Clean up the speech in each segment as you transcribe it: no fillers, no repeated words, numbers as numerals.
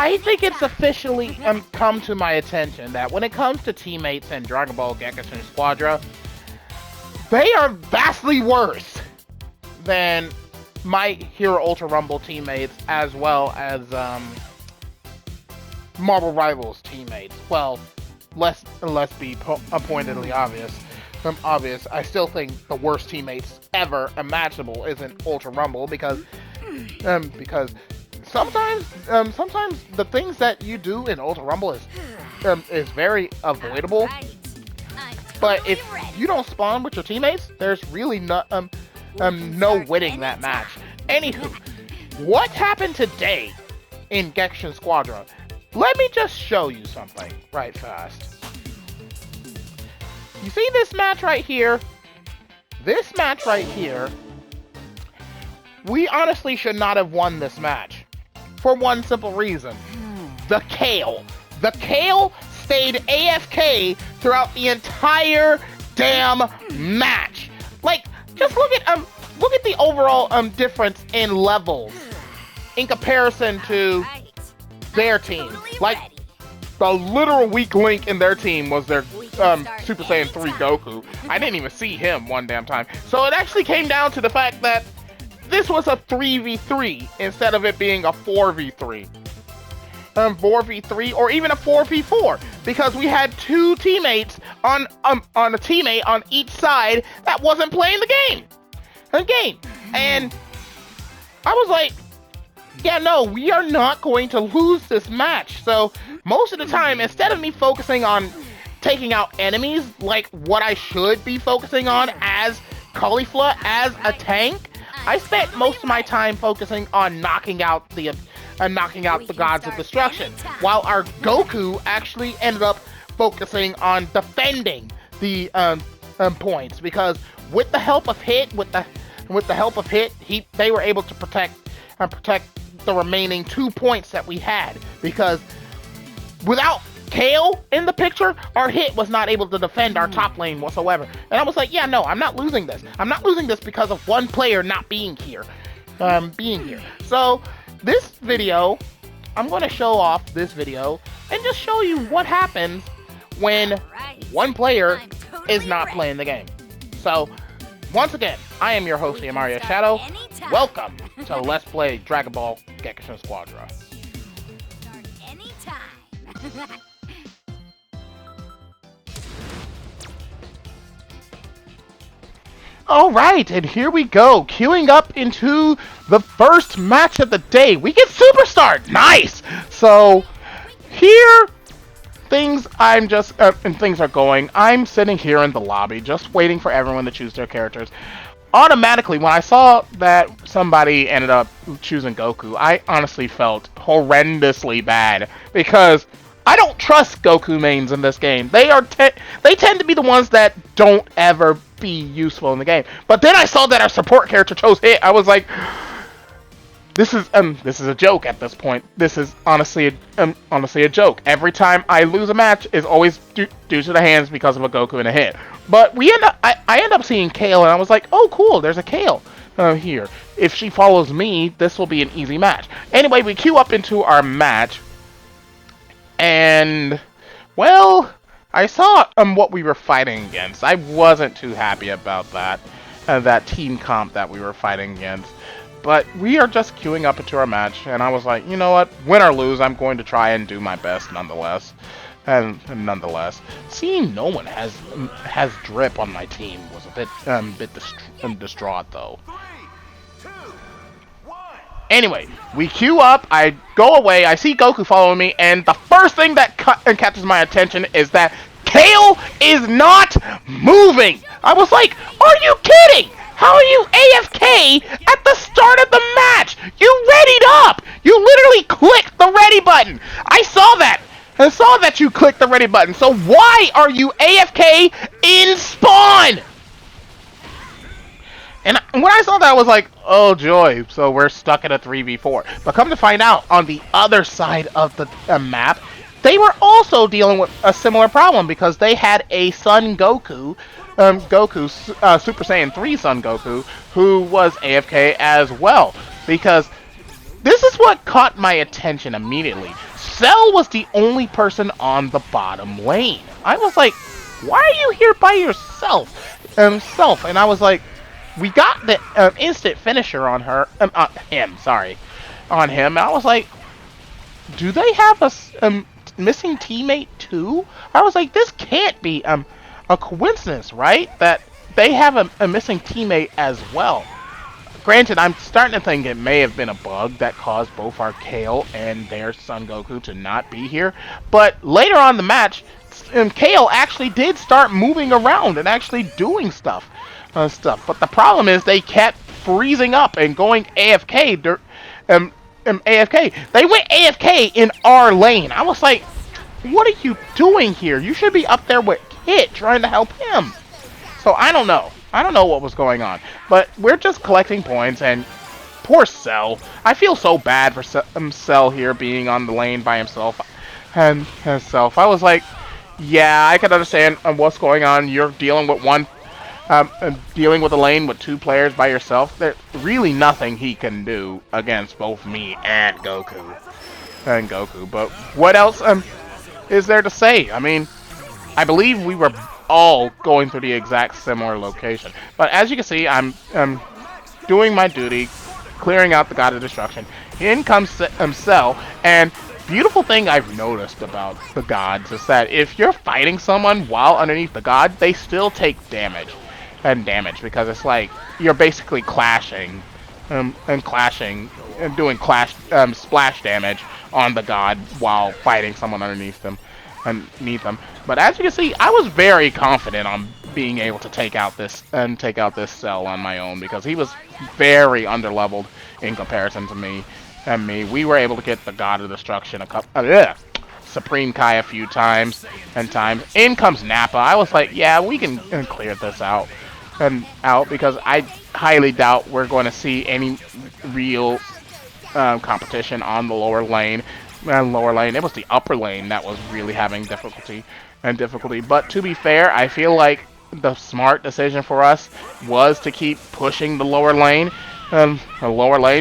I think it's officially come to my attention that when it comes to teammates in Dragon Ball Gekishin Squadra, they are vastly worse than my Hero Ultra Rumble teammates, as well as Marvel Rivals teammates. Well, let's be pointedly obvious. I still think the worst teammates ever imaginable isn't Ultra Rumble because sometimes the things that you do in Ultra Rumble is very avoidable. But if you don't spawn with your teammates, there's really no winning that match. Anywho, what happened today in Gekishin Squadra? Let me just show you something right fast. You see this match right here? This match right here, we honestly should not have won this match. For one simple reason. The Kale. The Kale stayed AFK throughout the entire damn match. Like, just look at the overall difference in levels in comparison to their team. Like, the literal weak link in their team was their Super Saiyan 3 Goku. I didn't even see him one damn time. So it actually came down to the fact that this was a 3v3 instead of it being a 4v3. 4v3 or even a 4v4 because we had two teammates on a teammate on each side that wasn't playing the game. And I was like, yeah, no, we are not going to lose this match. So most of the time, instead of me focusing on taking out enemies like what I should be focusing on as Caulifla, as a tank, I spent most of my time focusing on knocking out the gods of destruction, while our Goku actually ended up focusing on defending the points, because with the help of Hit, they were able to protect the remaining 2 points that we had, because without Kale in the picture, our Hit was not able to defend our top lane whatsoever. And I was like, yeah, no, I'm not losing this. I'm not losing this because of one player not being here. So this video, I'm going to show off this video and just show you what happens when one player is not playing the game. So once again, I am your host, Mario Shadow. Welcome to Let's Play Dragon Ball Gekishin Squadra. Alright, and here we go, queuing up into the first match of the day. We get Superstar! Nice! So, here, things are going. I'm sitting here in the lobby, just waiting for everyone to choose their characters. Automatically, when I saw that somebody ended up choosing Goku, I honestly felt horrendously bad, because I don't trust Goku mains in this game. They tend to be the ones that don't ever be useful in the game. But then I saw that our support character chose Hit. I was like, this is a joke at this point. This is honestly a joke. Every time I lose a match is always due to the hands because of a Goku and a Hit. But I end up seeing Kale, and I was like, oh cool, there's a Kale here. If she follows me, this will be an easy match. Anyway, we queue up into our match. And, well, I saw what we were fighting against. I wasn't too happy about that team comp that we were fighting against. But we are just queuing up into our match, and I was like, you know what, win or lose, I'm going to try and do my best nonetheless. And nonetheless, seeing no one has drip on my team was a bit distraught though. Anyway, we queue up, I go away, I see Goku following me, and the first thing that catches my attention is that Kale is not moving! I was like, are you kidding? How are you AFK at the start of the match? You readied up! You literally clicked the ready button! I saw that! I saw that you clicked the ready button, so why are you AFK in spawn? And when I saw that, I was like, oh joy, so we're stuck in a 3v4. But come to find out, on the other side of the map, they were also dealing with a similar problem because they had a Son Goku, Super Saiyan 3 Son Goku, who was AFK as well. Because this is what caught my attention immediately. Cell was the only person on the bottom lane. I was like, why are you here by yourself? And I was like, we got the instant finisher on him, sorry, on him. And I was like, do they have a missing teammate too? I was like, this can't be a coincidence, right? That they have a missing teammate as well. Granted, I'm starting to think it may have been a bug that caused both our Kale and their Son Goku to not be here. But later on in the match, Kale actually did start moving around and actually doing stuff. But the problem is they kept freezing up and going AFK. AFK. They went AFK in our lane. I was like, what are you doing here? You should be up there with Kit trying to help him. So I don't know. I don't know what was going on. But we're just collecting points, and poor Cell. I feel so bad for Cell here being on the lane by himself. And himself. I was like, yeah, I can understand what's going on. You're dealing with dealing with a lane with 2 players by yourself. There's really nothing he can do against both me and Goku. But what else is there to say? I mean, I believe we were all going through the exact similar location. But as you can see, I'm doing my duty, clearing out the God of Destruction. In comes Cell, and beautiful thing I've noticed about the gods is that if you're fighting someone while underneath the god, they still take damage. Because it's like you're basically clashing and doing splash damage on the god while fighting someone underneath them. But as you can see, I was very confident on being able to take out this Cell on my own, because he was very underleveled in comparison to me. We were able to get the God of Destruction Supreme Kai a few times. In comes Nappa. I was like, yeah, we can clear this out. Because I highly doubt we're going to see any real competition on the lower lane. It was the upper lane that was really having difficulty. But to be fair, I feel like the smart decision for us was to keep pushing the lower lane.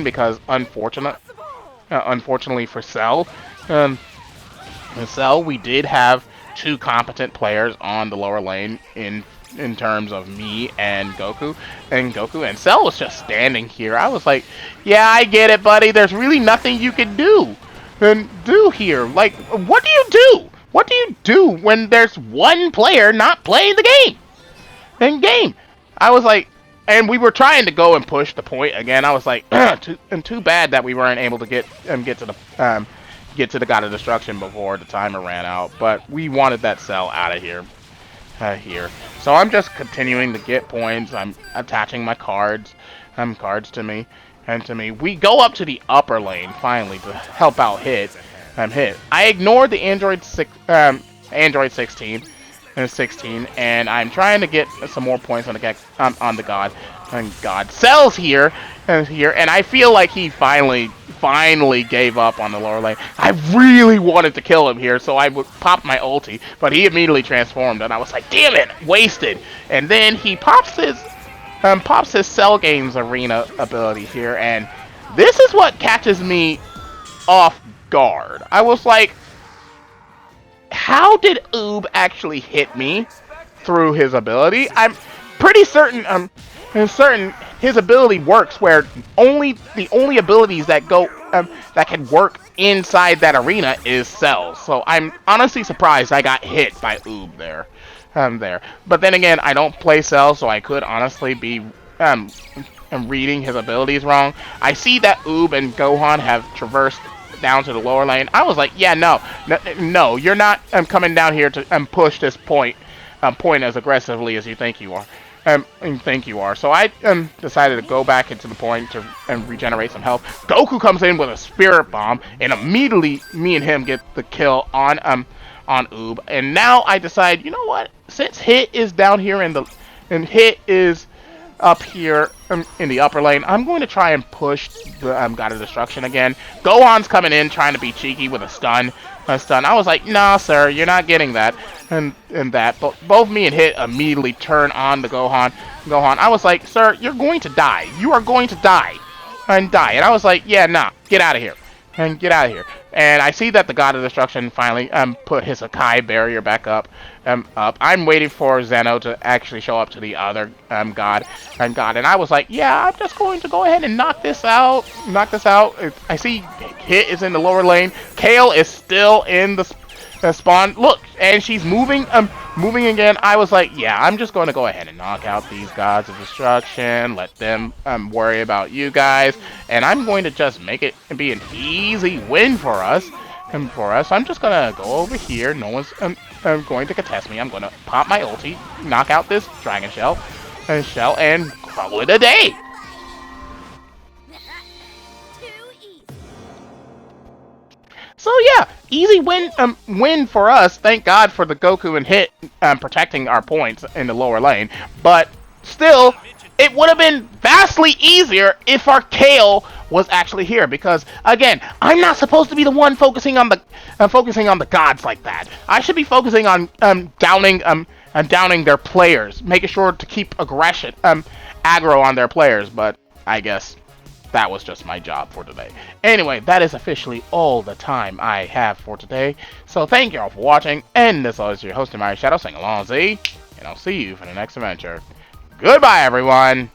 Because unfortunately for Cell, we did have 2 competent players on the lower lane in terms of me and Goku. And Cell was just standing here. I was like, yeah, I get it, buddy. There's really nothing you can do here. Like, what do you do? What do you do when there's one player not playing the game? I was like, and we were trying to go and push the point again. I was like, too bad that we weren't able to get to the God of Destruction before the timer ran out. But we wanted that Cell out of here. So I'm just continuing to get points. I'm attaching my cards to me. We go up to the upper lane finally to help out Hit. I ignored the Android 16 and I'm trying to get some more points on the God. And God Cell's here, and I feel like he finally gave up on the lower lane. I really wanted to kill him here, so I would pop my ulti, but he immediately transformed, and I was like, damn it, wasted. And then he pops his Cell Games Arena ability here, and this is what catches me off guard. I was like, how did Oob actually hit me through his ability? I'm pretty certain his ability works where the only abilities that go that can work inside that arena is Cell. So I'm honestly surprised I got hit by Oob there. But then again, I don't play Cell, so I could honestly be reading his abilities wrong. I see that Oob and Gohan have traversed down to the lower lane. I was like, yeah, no, you're not coming down here to push this point as aggressively as you think you are. So I decided to go back into the point to regenerate some health. Goku comes in with a Spirit Bomb, and immediately me and him get the kill on Oob. And now I decide, you know what? Since Hit is down here and Hit is up here in the upper lane, I'm going to try and push the God of Destruction again. Gohan's coming in trying to be cheeky with a stun. I was like, nah, sir, you're not getting that. And that. But both me and Hit immediately turn on the Gohan. I was like, sir, you're going to die. You are going to die. And I was like, yeah, nah, get out of here. And I see that the God of Destruction finally put his Akai barrier back up. I'm waiting for Zeno to actually show up to the other God. And I was like, yeah, I'm just going to go ahead and knock this out. I see Hit is in the lower lane. Kale is still in the spawn. Look, and she's moving again. I was like, yeah, I'm just going to go ahead and knock out these Gods of Destruction. Let them worry about you guys. And I'm going to just make it be an easy win for us. I'm just gonna go over here. No one's going to contest me. I'm gonna pop my ulti, knock out this Dragon Shell, and call it a day. So yeah, easy win for us. Thank God for the Goku and Hit protecting our points in the lower lane. But still, it would have been vastly easier if our Kale was actually here. Because again, I'm not supposed to be the one focusing on the gods like that. I should be focusing on downing their players, making sure to keep aggression aggro on their players. But I guess that was just my job for today. Anyway, that is officially all the time I have for today. So thank you all for watching, and this is your host, Mary Shadow, saying along Z, and I'll see you for the next adventure. Goodbye, everyone!